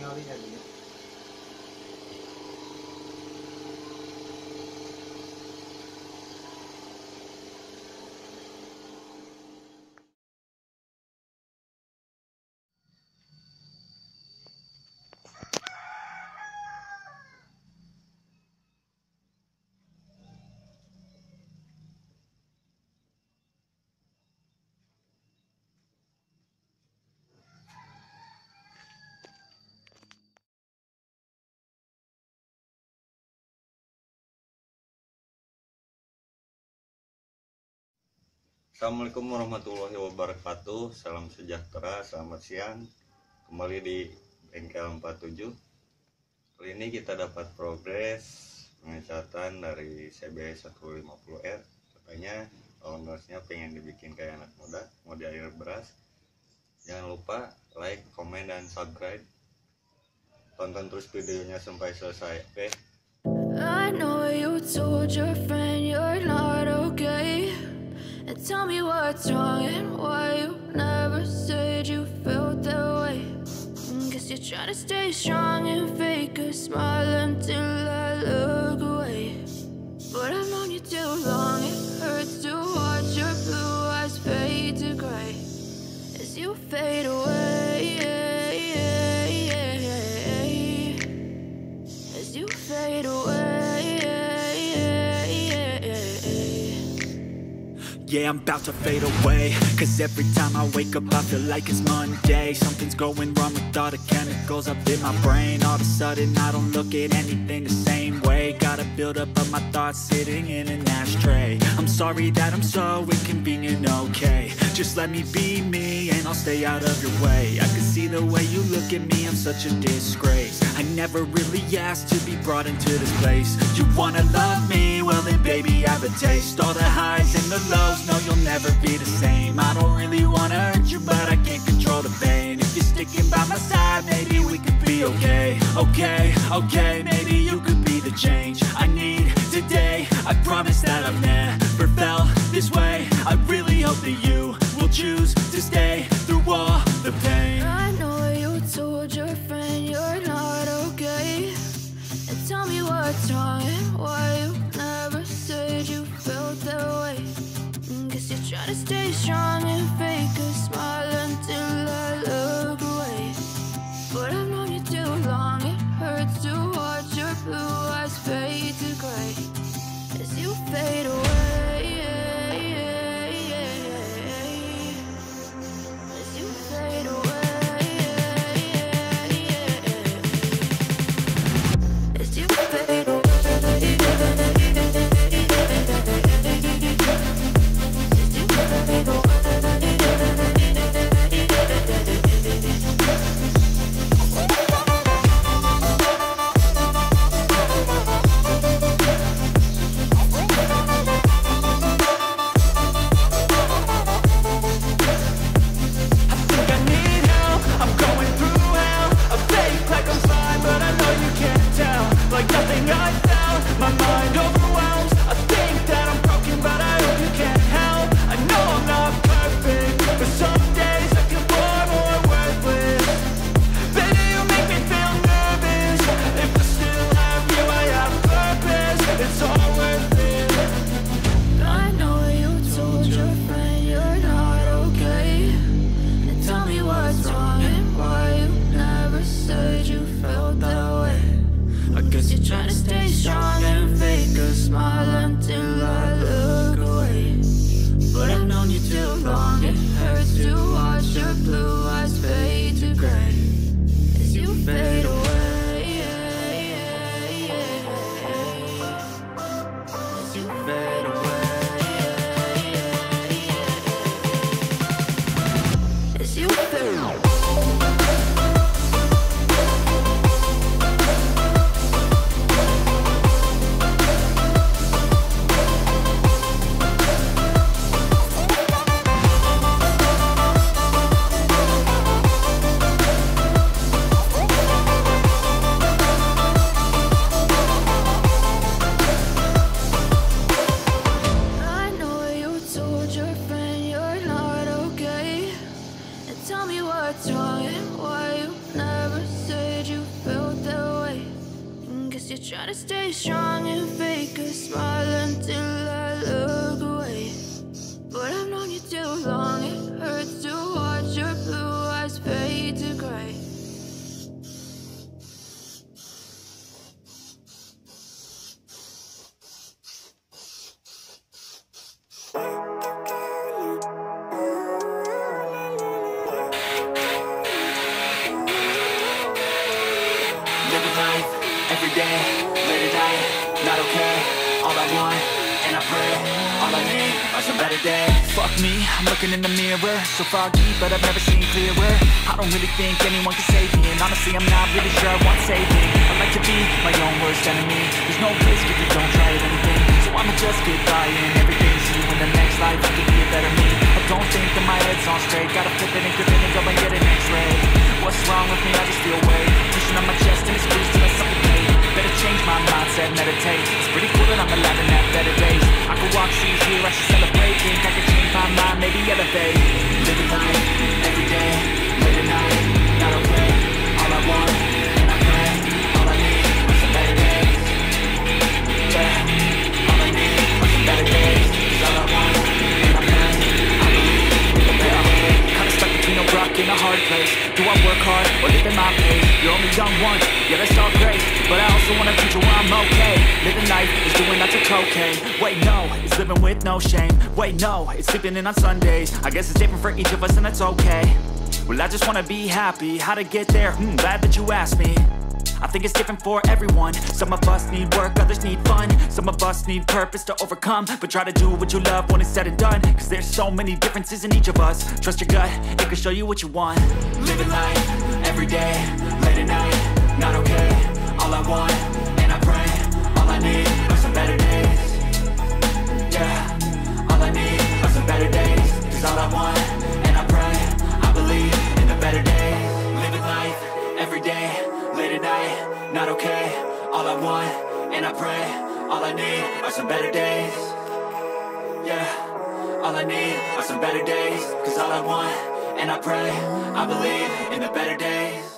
kali ya dia. Assalamualaikum warahmatullahi wabarakatuh. Salam sejahtera, selamat siang. Kembali di Bengkel 47. Kali ini kita dapat progres pengecatan dari cb150r. Katanya ownersnya pengen dibikin kayak anak muda, mode Airbrush. Jangan lupa like, komen, dan subscribe. Tonton terus videonya sampai selesai, oke? I know you told your friend you're not okay. And tell me what's wrong and why you never said you felt that way. Guess you're trying to stay strong and fake a smile until I look away. But I've known you too long, it hurts to watch your blue eyes fade to gray as you fade away. As you fade away. Yeah, I'm about to fade away, cause every time I wake up I feel like it's Monday. Something's going wrong with all the chemicals up in my brain. All of a sudden I don't look at anything the same way. Gotta build up of my thoughts sitting in an ashtray. I'm sorry that I'm so inconvenient, okay. Just let me be me and I'll stay out of your way. I can see the way you look at me, I'm such a disgrace. I never really asked to be brought into this place. You wanna love me? Well then baby I have a taste. All the highs and the lows, no you'll never be the same. I don't really wanna hurt you but I can't control the pain. If you're sticking by my side maybe we could be okay. Okay, maybe you could be the change I need today. I promise that I've never felt this way. I really hope that you will choose to stay through all the pain. I know you told your friend you're not okay. And tell me what's wrong and why you never said you felt that way. Guess you're trying to stay strong and fake a smile until I look away. But I've known you too long, it hurts to watch your blue eyes fade to gray as you fade away. As you fade You're trying to stay strong and fake a smile until I look away. But I've known you too long, it hurts to watch your blue eyes fade to gray. Living life, every day, late at night, not okay. All I want, and I pray, all I need are some better days. Fuck me, I'm looking in the mirror, so foggy, but I've never seen clearer. I don't really think anyone can save me, and honestly I'm not really sure I want saving. I like to be my own worst enemy. There's no risk if you don't try at anything, so I'ma just get buying everything. See you in the next life, I can be a better me. I don't think that my head's on straight, gotta flip it and grip it and go and get an x-ray. What's wrong with me? I just feel weight pushing on my chest and it squeezes till I suffocate. Better change my mindset, meditate. It's pretty cool that I'm alive and have better days. I could walk, see, hear, I should celebrate. Think I could change my mind, maybe elevate. Living life, every day, late at night, not okay. All I want, and I pray, all I need are some better days. Yeah, all I need are some better days. 'Cause all I want, and I pray, I believe in a better day. Kinda stuck between a rock and a hard place. Do I work hard or live in my pace? You're only young once, yeah that's all great, but I also want a future where I'm okay. Living life is doing lots of cocaine. Wait no, it's living with no shame. Wait no, it's sleeping in on Sundays. I guess it's different for each of us and that's okay. Well I just wanna be happy, how to get there? Glad that you asked me. I think it's different for everyone. Some of us need work, others need fun. Some of us need purpose to overcome. But try to do what you love when it's said and done. Cause there's so many differences in each of us. Trust your gut, it can show you what you want. Living life, every day, late at night, not okay. All I want, and I pray, all I need are some better days. Yeah, all I need are some better days. Cause all I want, and I pray, I believe in the better days. Living life, every day, late at night, not okay. All I want, and I pray, all I need are some better days. Yeah, all I need are some better days. Cause all I want, and I pray, I believe in the better days.